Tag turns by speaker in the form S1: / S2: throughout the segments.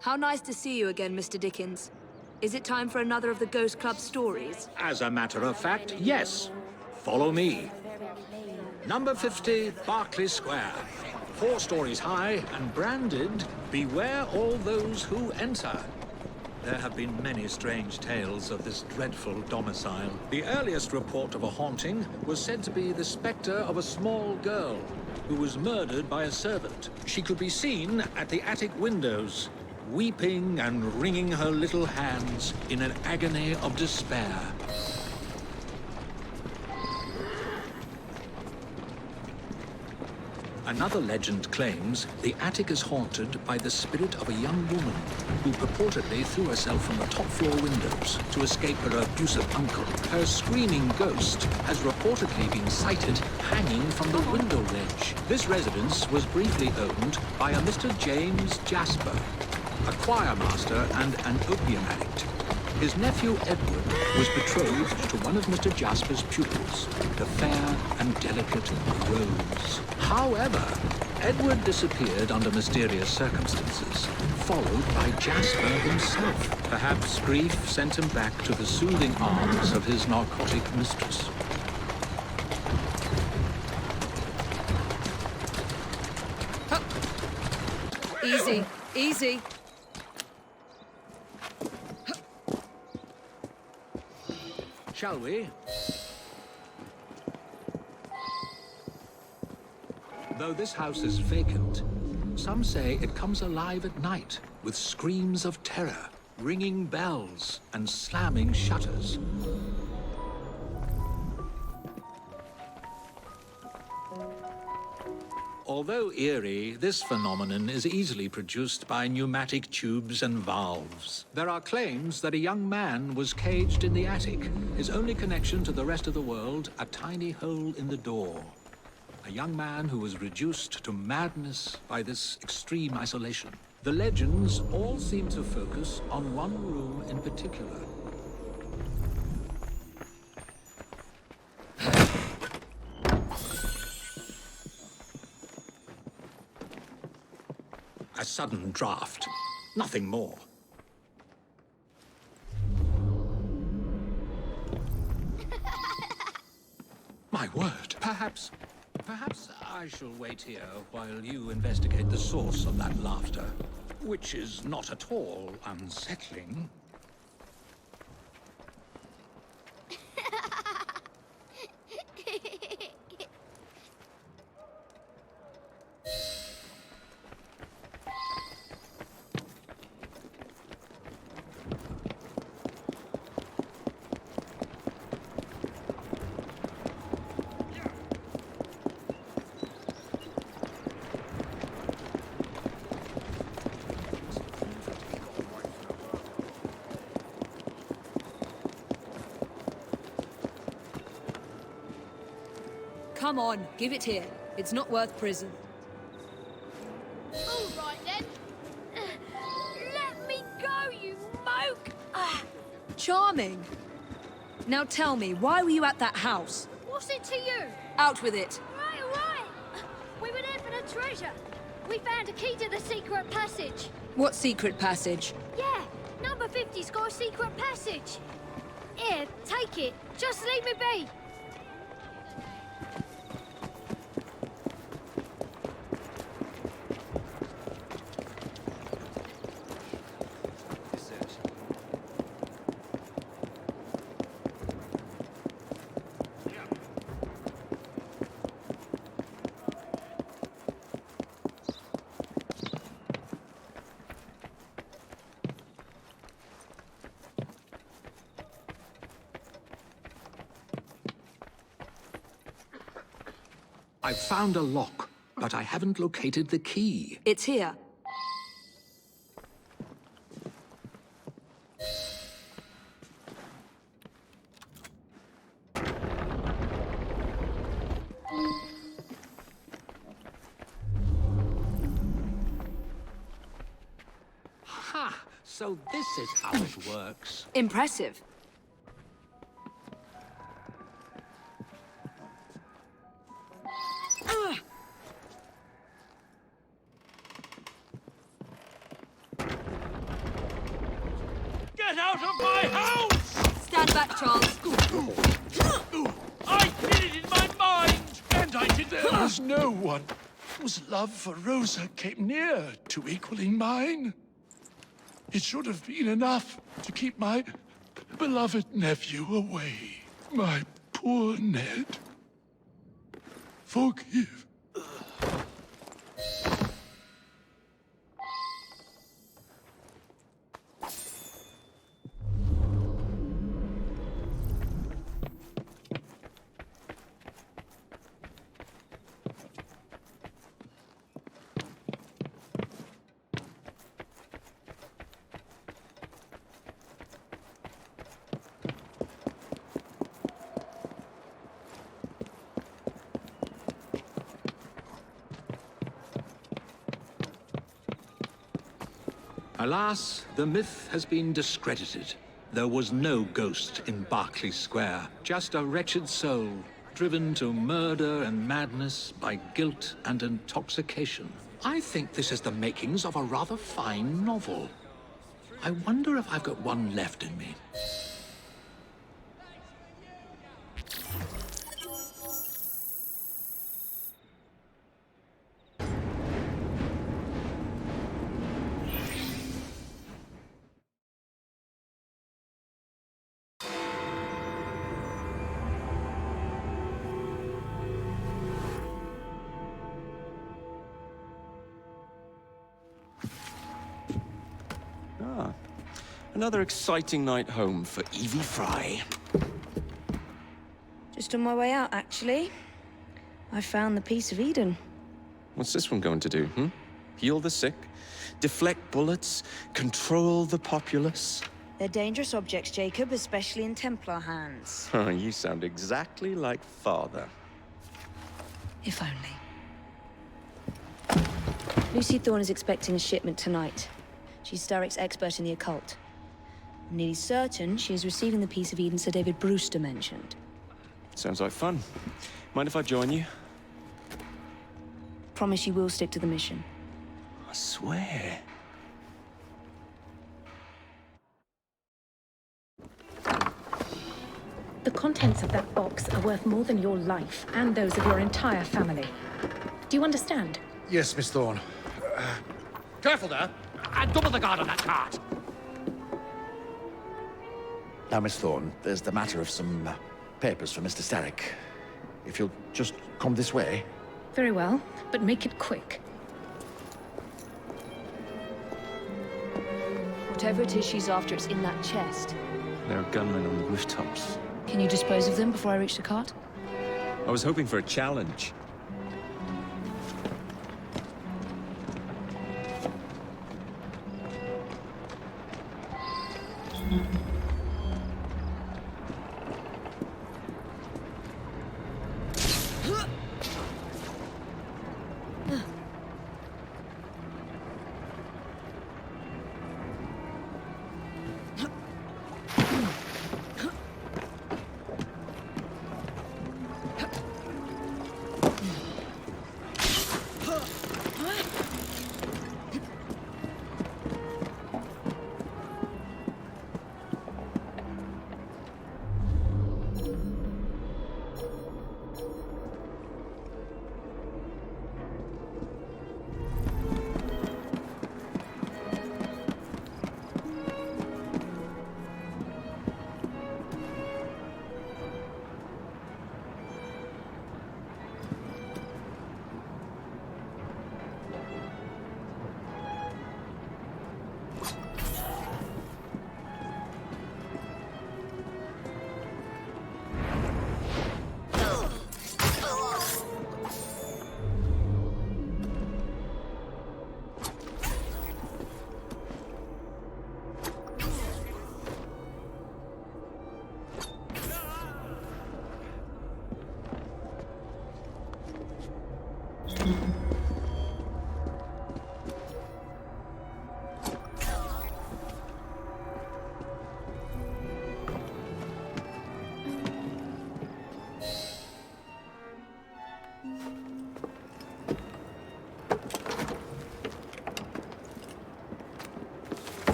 S1: How nice to see you again, Mr. Dickens. Is it time for another of the Ghost Club stories?
S2: As a matter of fact, yes. Follow me. Number 50, Berkeley Square. 4 stories high and branded, "Beware all those who enter." There have been many strange tales of this dreadful domicile. The earliest report of a haunting was said to be the spectre of a small girl who was murdered by a servant. She could be seen at the attic windows, weeping and wringing her little hands in an agony of despair. Another legend claims the attic is haunted by the spirit of a young woman who purportedly threw herself from the top floor windows to escape her abusive uncle. Her screaming ghost has reportedly been sighted hanging from the window ledge. This residence was briefly owned by a Mr. James Jasper, a choir master and an opium addict. His nephew Edward was betrothed to one of Mr. Jasper's pupils, the fair and delicate Rose. However, Edward disappeared under mysterious circumstances, followed by Jasper himself. Perhaps grief sent him back to the soothing arms of his narcotic mistress.
S1: Easy, easy.
S2: Shall we? Though this house is vacant, some say it comes alive at night with screams of terror, ringing bells, and slamming shutters. Although eerie, this phenomenon is easily produced by pneumatic tubes and valves. There are claims that a young man was caged in the attic, his only connection to the rest of the world a tiny hole in the door. A young man who was reduced to madness by this extreme isolation. The legends all seem to focus on one room in particular. A sudden draft. Nothing more. My word. Perhaps I shall wait here while you investigate the source of that laughter, which is not at all unsettling.
S1: Come on, give it here. It's not worth prison.
S3: All right then. Let me go, you moke!
S1: Charming. Now tell me, why were you at that house?
S3: What's it to you?
S1: Out with it.
S3: Right. We were there for the treasure. We found a key to the secret passage.
S1: What secret passage?
S3: Yeah, number 50's got a secret passage. Here, take it. Just leave me be.
S2: I've found a lock, but I haven't located the key.
S1: It's here.
S2: Ha! So this is how it works.
S1: Impressive.
S4: There was no one whose love for Rosa came near to equaling mine. It should have been enough to keep my beloved nephew away. My poor Ned. Forgive.
S2: Alas, the myth has been discredited. There was no ghost in Berkeley Square, just a wretched soul, driven to murder and madness by guilt and intoxication. I think this is the makings of a rather fine novel. I wonder if I've got one left in me.
S5: Another exciting night home for Evie Fry.
S1: Just on my way out, actually. I found the Piece of Eden.
S5: What's this one going to do, Heal the sick, deflect bullets, control the populace?
S1: They're dangerous objects, Jacob, especially in Templar hands.
S5: You sound exactly like Father.
S1: If only. Lucy Thorne is expecting a shipment tonight. She's Starrick's expert in the occult. I'm nearly certain she is receiving the Piece of Eden Sir David Brewster mentioned.
S5: Sounds like fun. Mind if I join you?
S1: Promise you will stick to the mission.
S5: I swear.
S6: The contents of that box are worth more than your life and those of your entire family. Do you understand?
S4: Yes, Miss Thorne.
S7: Careful there! And double the guard on that cart!
S8: Now, Miss Thorne, there's the matter of some papers for Mr. Starrick. If you'll just come this way.
S6: Very well, but make it quick.
S1: Whatever it is she's after, it's in that chest.
S5: There are gunmen on the rooftops.
S1: Can you dispose of them before I reach the cart?
S5: I was hoping for a challenge.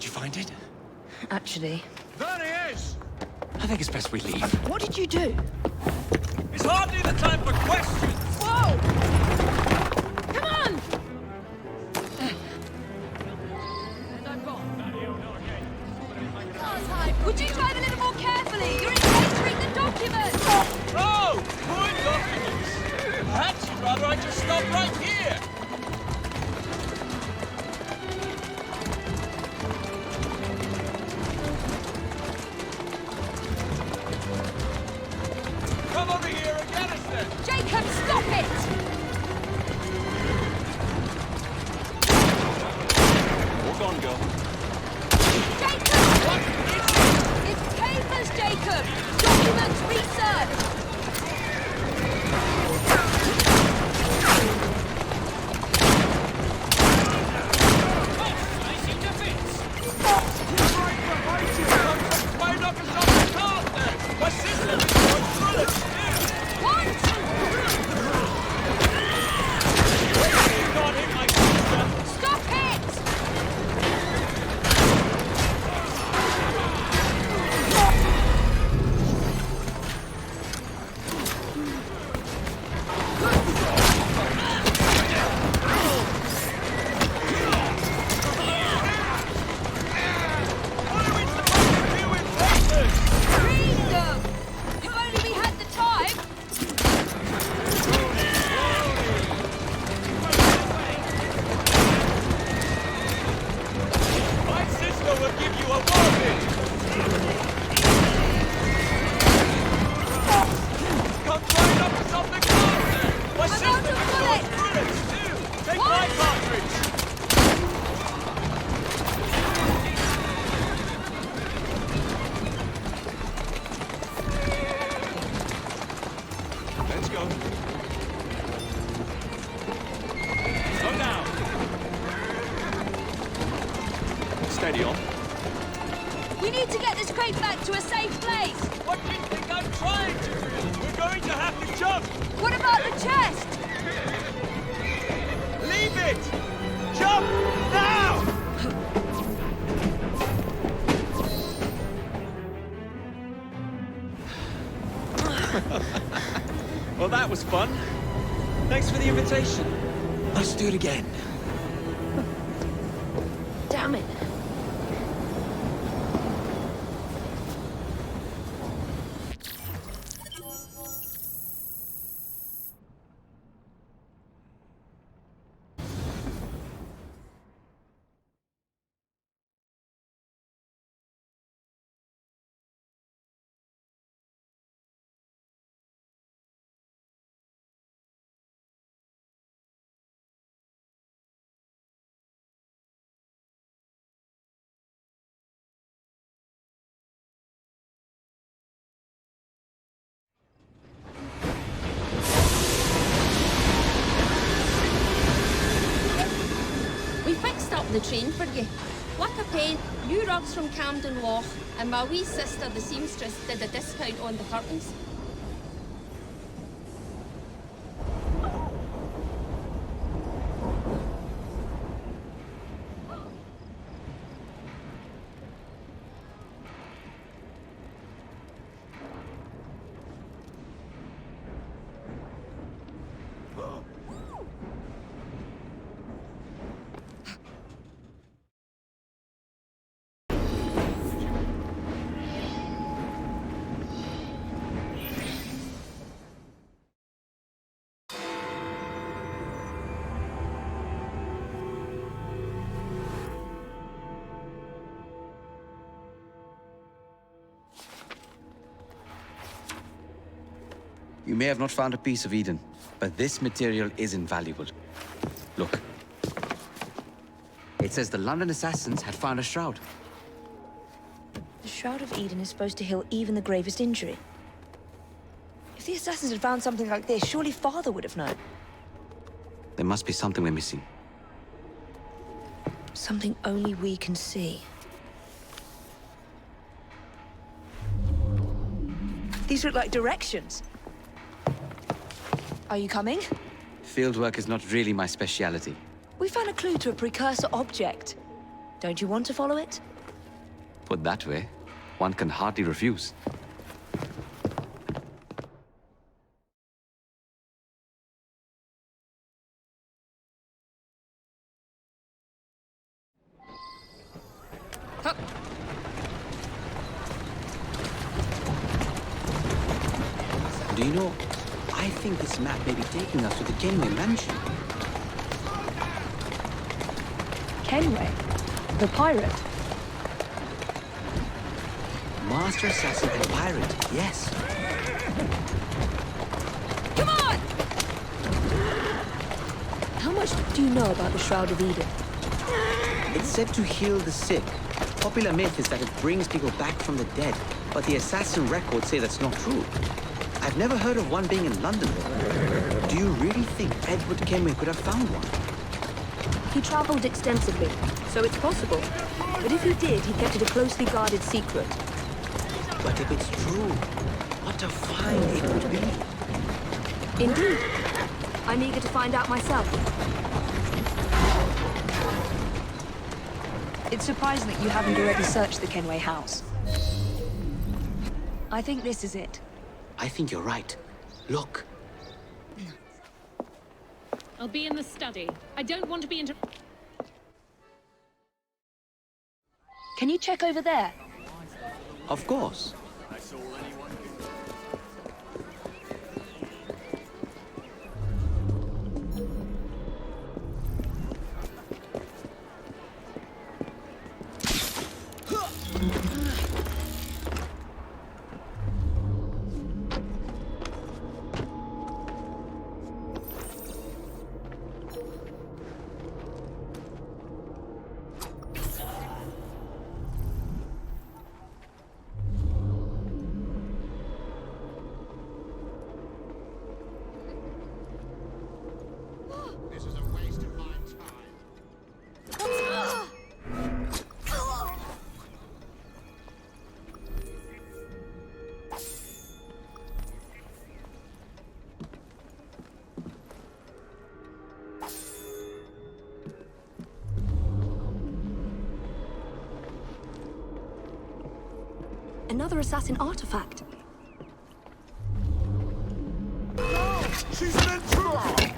S5: Find it?
S1: Actually.
S7: There he is!
S5: I think it's best we leave.
S1: What did you do?
S7: It's hardly the time for questions!
S5: Perhaps you'd rather I just stop right here. Come over here and get us then.
S3: Jacob, stop it!
S5: Walk on, girl.
S3: Jacob! What is it? It's papers, Jacob! Documents, research!
S5: My sister is going through it.
S3: What?
S5: You can't hit my sister.
S3: Stop it!
S5: What are we supposed to do with papers?
S3: Read them! If only we had the time!
S5: My sister will give you a warning. Come right up to something closer. My
S3: I'm
S5: sister
S3: out of
S5: can go
S3: bullets.
S5: through it too. Take
S3: What?
S5: my cartridge. Let's go. Slow down. Steady on.
S3: We need to get this crate back to a safe place!
S5: What do you think I'm trying to do? We're going to have to jump.
S3: What about the chest?
S5: Leave it. Jump now. Well, that was fun. Thanks for the invitation. Let's do it again.
S1: Damn it.
S9: We fixed up the train for you. What a pain. New rugs from Camden Loch, and my wee sister, the seamstress, did a discount on the curtains.
S10: You may have not found a piece of Eden, but this material is invaluable. Look. It says the London Assassins had found a shroud.
S1: The Shroud of Eden is supposed to heal even the gravest injury. If the Assassins had found something like this, surely Father would have known.
S10: There must be something we're missing.
S1: Something only we can see. These look like directions. Are you coming?
S10: Fieldwork is not really my speciality.
S1: We found a clue to a precursor object. Don't you want to follow it?
S10: Put that way, one can hardly refuse. Do you know, I I think this map may be taking us to the Kenway mansion.
S6: Kenway? The pirate?
S10: Master Assassin and pirate, yes.
S9: Come on!
S1: How much do you know about the Shroud of Eden?
S10: It's said to heal the sick. Popular myth is that it brings people back from the dead, but the Assassin records say that's not true. I've never heard of one being in London, though. Do you really think Edward Kenway could have found one?
S1: He traveled extensively, so it's possible. But if he did, he kept it a closely guarded secret.
S10: But if it's true, what a find it would be.
S1: Indeed. I'm eager to find out myself. It's surprising that you haven't already searched the Kenway house. I think this is it.
S10: I think you're right. Look.
S6: I'll be in the study. I don't want to be
S1: Can you check over there?
S10: Of course.
S1: Another assassin artifact.
S4: She's an intruder!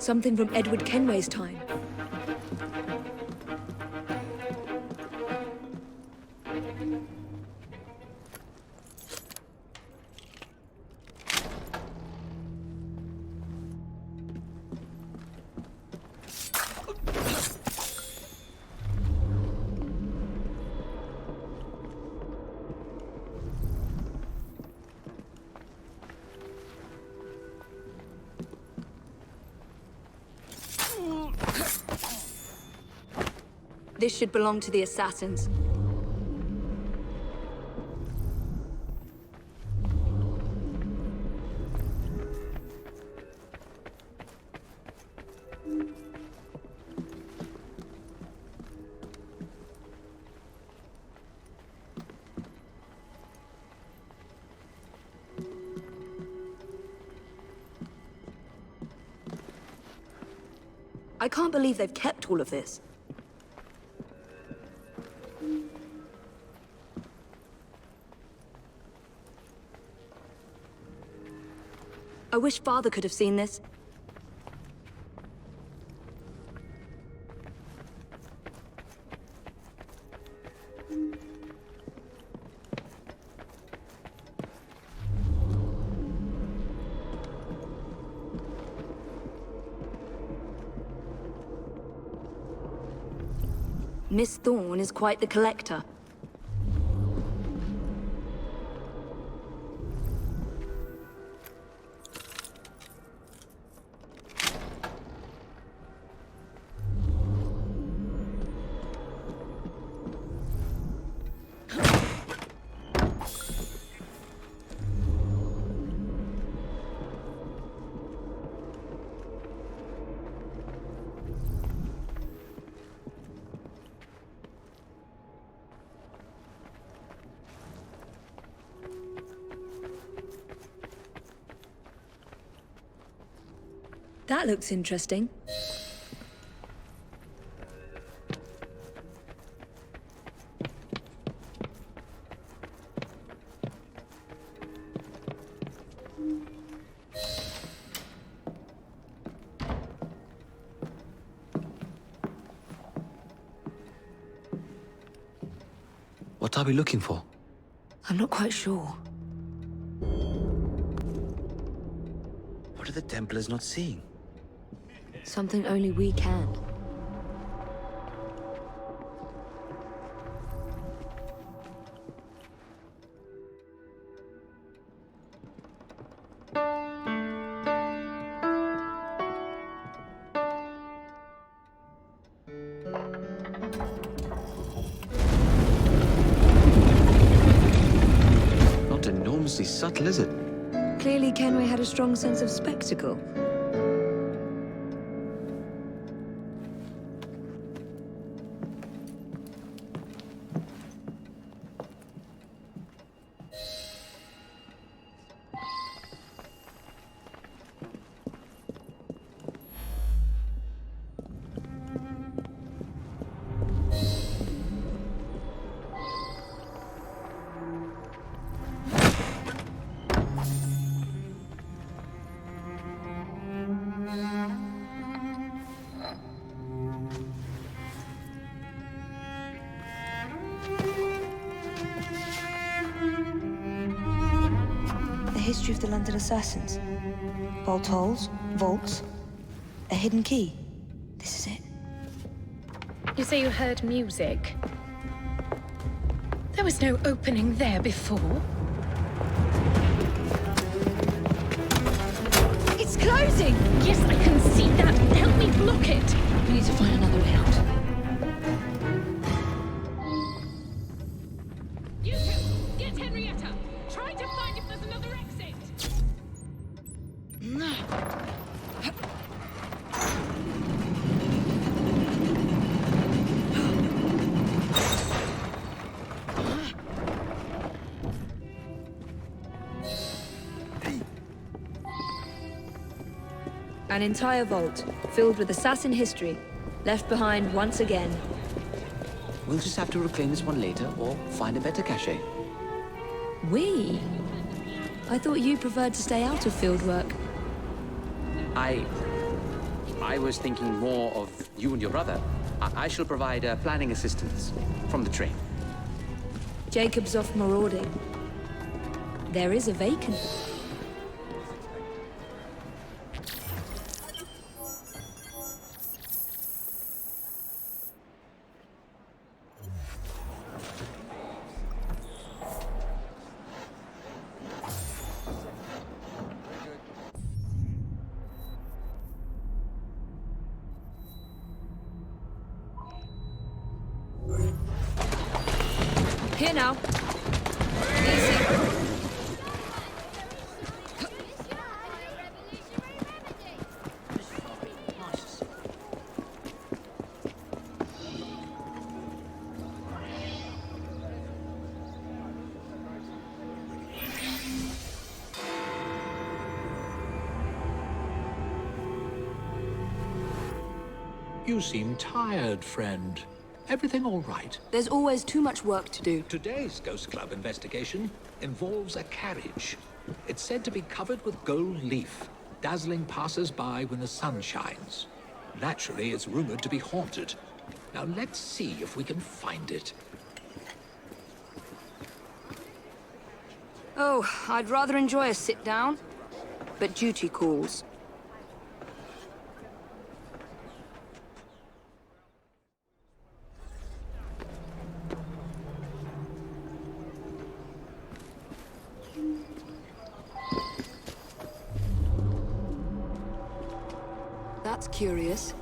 S1: Something from Edward Kenway's time. This should belong to the Assassins. I can't believe they've kept all of this. I wish Father could have seen this. Miss Thorne is quite the collector. That looks interesting.
S11: What are we looking for?
S1: I'm not quite sure.
S10: What are the Templars not seeing?
S1: Something only we can.
S10: Not enormously subtle, is it?
S1: Clearly, Kenway had a strong sense of spectacle. The history of the London Assassins. Bolt holes, vaults, a hidden key. This is it.
S6: You say you heard music. There was no opening there before.
S1: It's closing!
S6: Yes, I can see that. Help me block it.
S1: We need to find another way out.
S6: You two, get Henrietta. Try to find if there's another exit.
S1: An entire vault, filled with assassin history, left behind once again.
S10: We'll just have to reclaim this one later, or find a better cache.
S1: We? I thought you preferred to stay out of field work.
S10: I was thinking more of you and your brother. I shall provide planning assistance from the train.
S1: Jacob's off marauding. There is a vacancy. Here now. Easy.
S2: You seem tired, friend. Everything all right?
S1: There's always too much work to do.
S2: Today's Ghost Club investigation involves a carriage. It's said to be covered with gold leaf, dazzling passers-by when the sun shines. Naturally, it's rumored to be haunted. Now let's see if we can find it.
S1: Oh, I'd rather enjoy a sit-down, but duty calls. That's curious.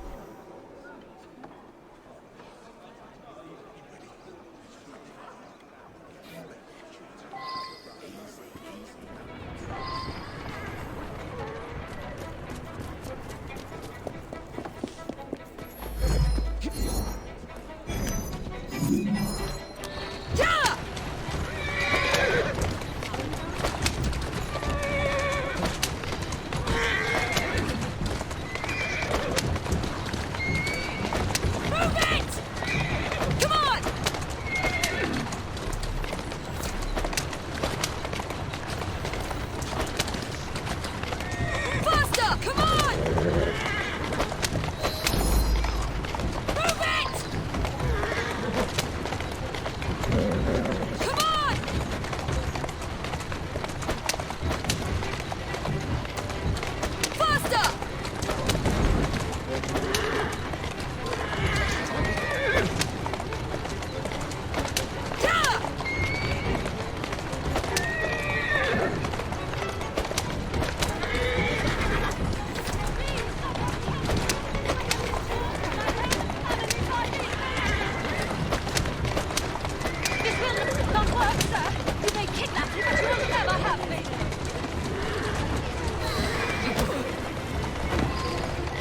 S3: work, sir. You may kidnap me, but you will never have me.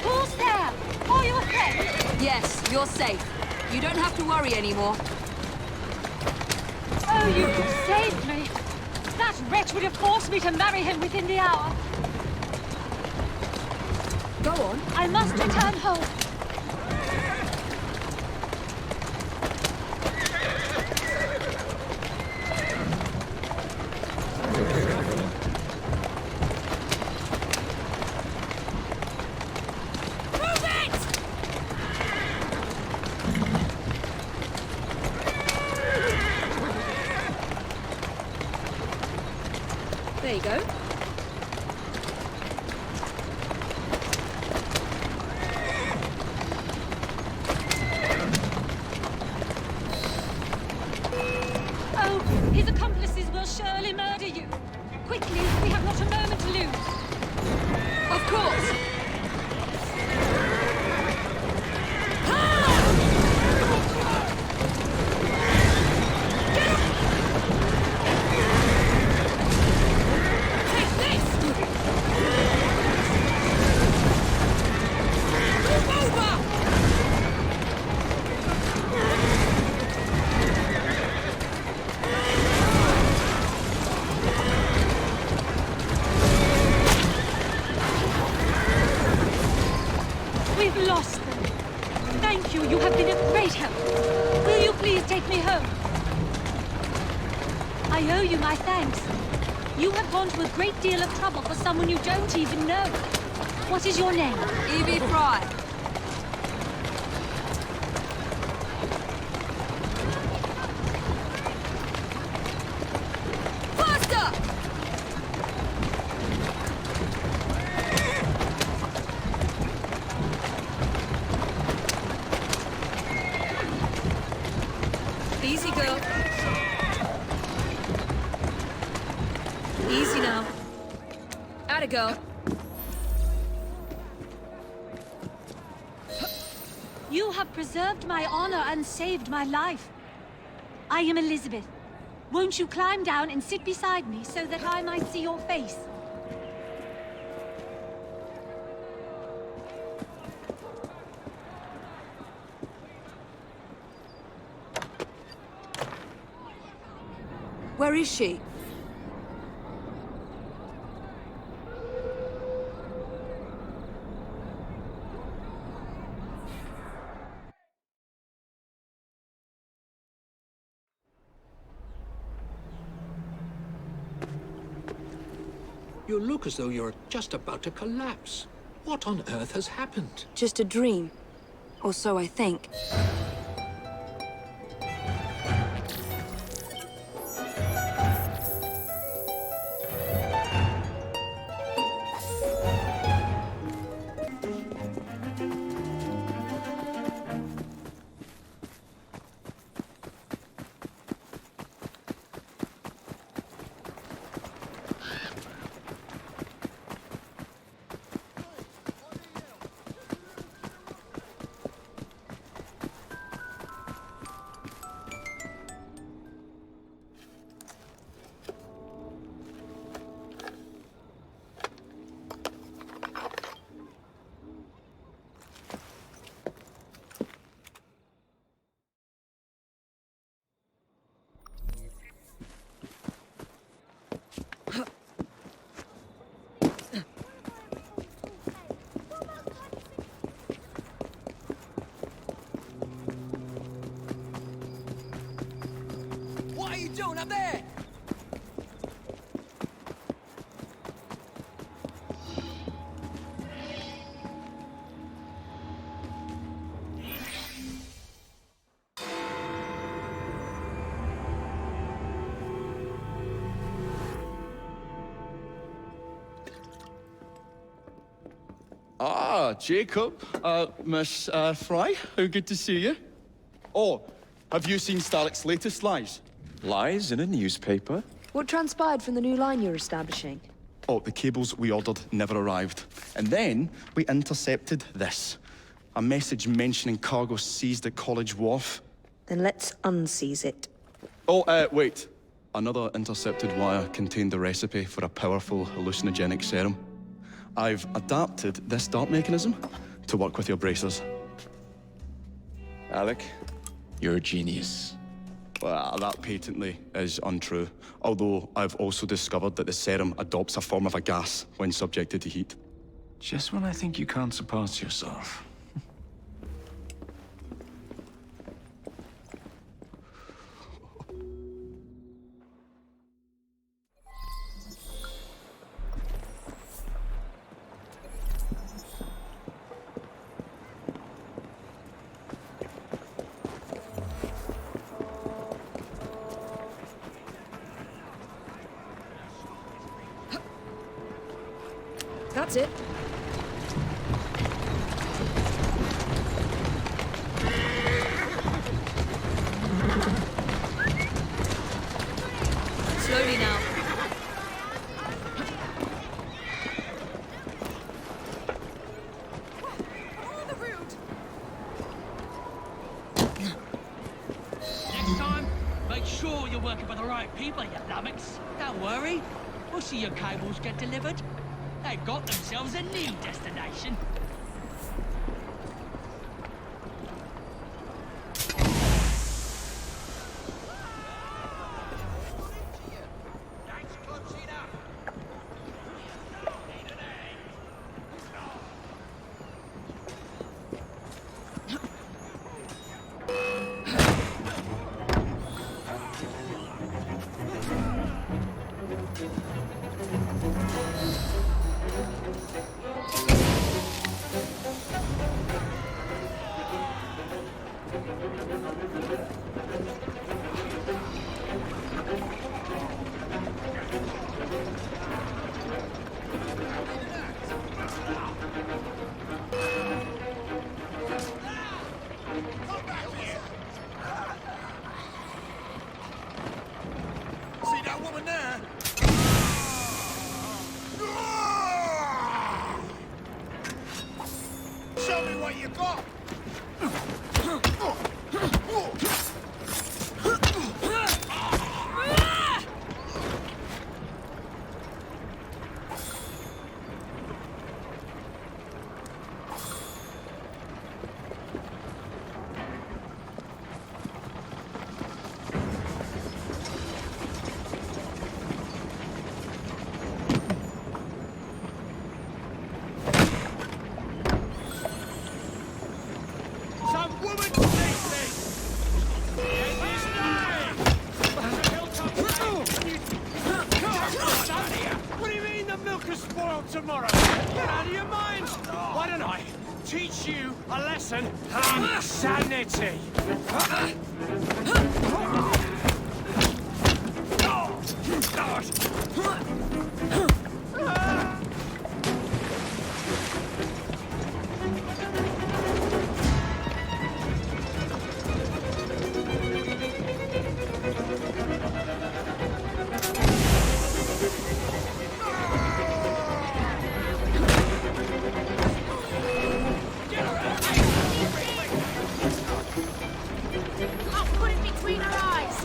S3: Who's there? Are you okay?
S1: Yes, you're safe. You don't have to worry anymore.
S3: Oh, you saved me. That wretch would have forced me to marry him within the hour.
S1: Go on.
S3: I must return home.
S1: There you go.
S3: Oh, his accomplices will surely murder you. Quickly, we have not a moment to lose.
S1: Of course.
S3: We've lost them. Thank you. You have been a great help. Will you please take me home? I owe you my thanks. You have gone to a great deal of trouble for someone you don't even know. What is your name?
S1: Evie Fry. Faster! Easy, girl. Easy now. Atta girl.
S3: You have preserved my honor and saved my life. I am Elizabeth. Won't you climb down and sit beside me so that I might see your face?
S1: Where is she?
S2: You look as though you're just about to collapse. What on earth has happened?
S1: Just a dream. Or so I think.
S7: What are you doing up there?
S11: Ah, Jacob. Miss Fry, how good to see you. Oh, have you seen Starrick's latest lies?
S5: Lies in a newspaper?
S1: What transpired from the new line you're establishing?
S11: Oh, the cables we ordered never arrived. And then we intercepted this. A message mentioning cargo seized at College Wharf.
S1: Then let's unseize it.
S11: Oh, wait. Another intercepted wire contained the recipe for a powerful hallucinogenic serum. I've adapted this dart mechanism to work with your bracers.
S5: Alec, you're a genius.
S11: Well, that patently is untrue. Although I've also discovered that the serum adopts a form of a gas when subjected to heat.
S2: Just when I think you can't surpass yourself.
S1: That's it. Slowly now.
S7: Next time, make sure you're working for the right people, you lummox. Don't worry. We'll see your cables get delivered. They've got themselves a new destination.
S4: See that woman there? Show me what you got! Some woman takes me! His name! What do you mean the milk is spoiled tomorrow? Get out of your mind! Why don't I teach you a lesson on sanity?
S9: I'll put it between her eyes.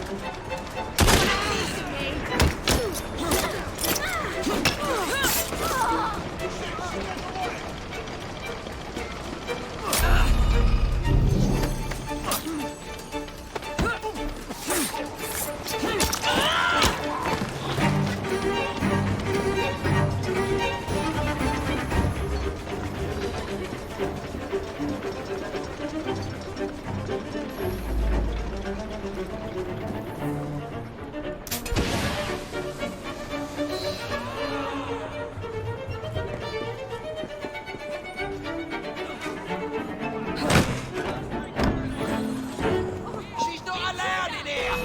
S4: She's not allowed in here!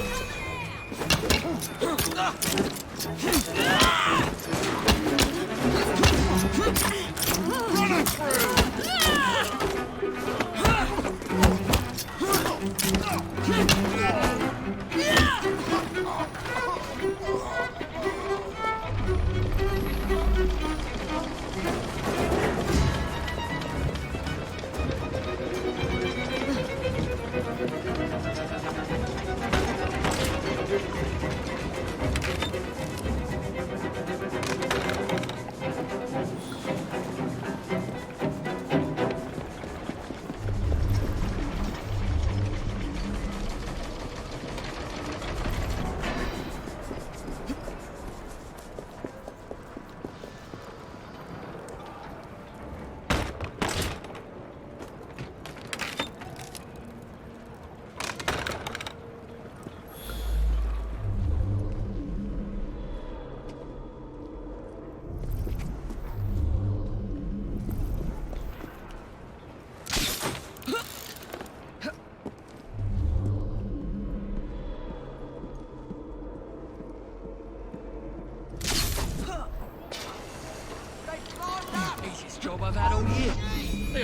S4: Run her through!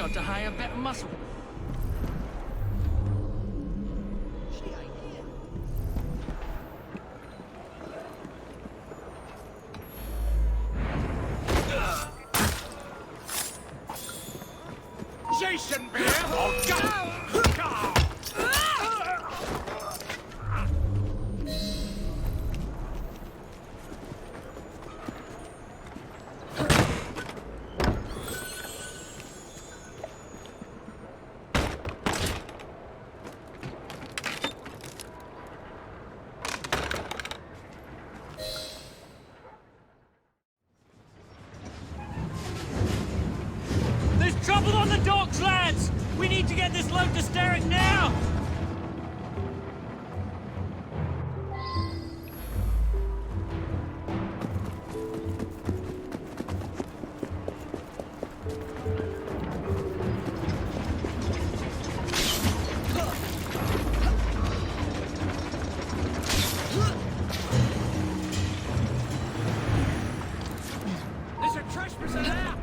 S7: got to hire better muscle.
S4: Jason Beer! Oh, go! Go!
S7: There's trouble on the docks, lads! We need to get this load to Starrick now! There's a trespasser there!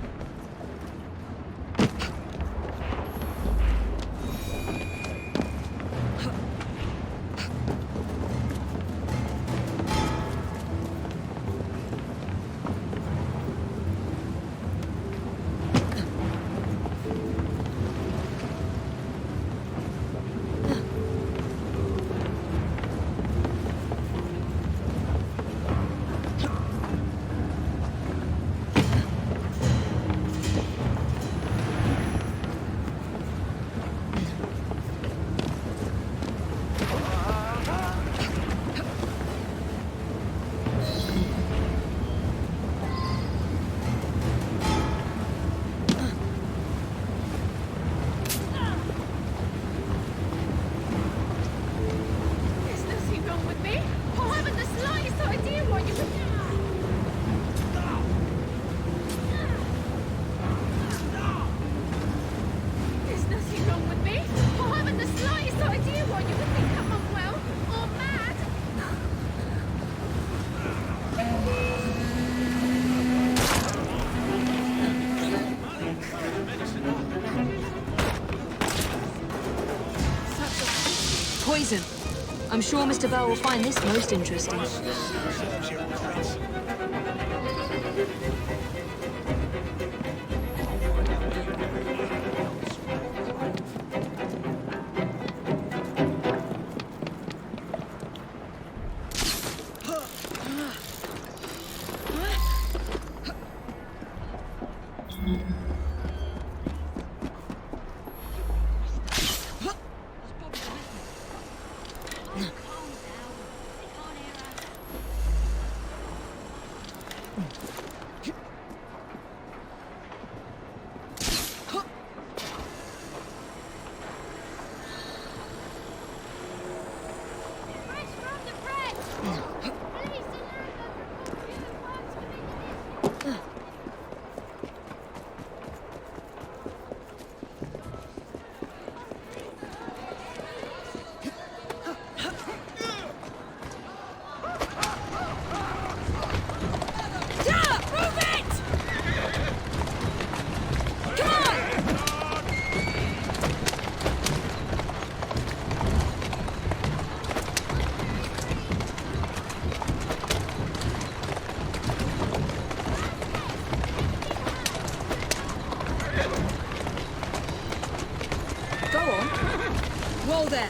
S6: There's nothing wrong with me. I haven't the slightest idea what you were... There's nothing wrong with me. I haven't the slightest idea why you would think I'm unwell or mad.
S1: Poison. I'm sure Mr. Bell will find this most interesting. Go on. Whoa there.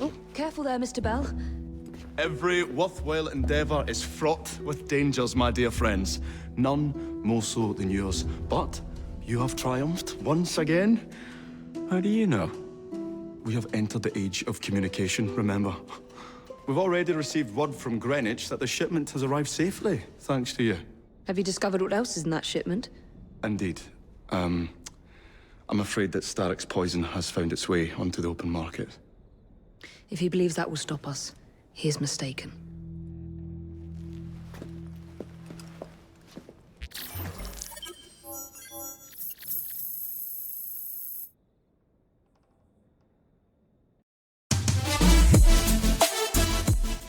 S1: Oh, careful there, Mr. Bell.
S11: Every worthwhile endeavour is fraught with dangers, my dear friends. None more so than yours. But you have triumphed once again. How do you know? We have entered the age of communication, remember? We've already received word from Greenwich that the shipment has arrived safely, thanks to you.
S1: Have you discovered what else is in that shipment?
S11: Indeed. I'm afraid that Starrick's poison has found its way onto the open market.
S1: If he believes that will stop us, he is mistaken.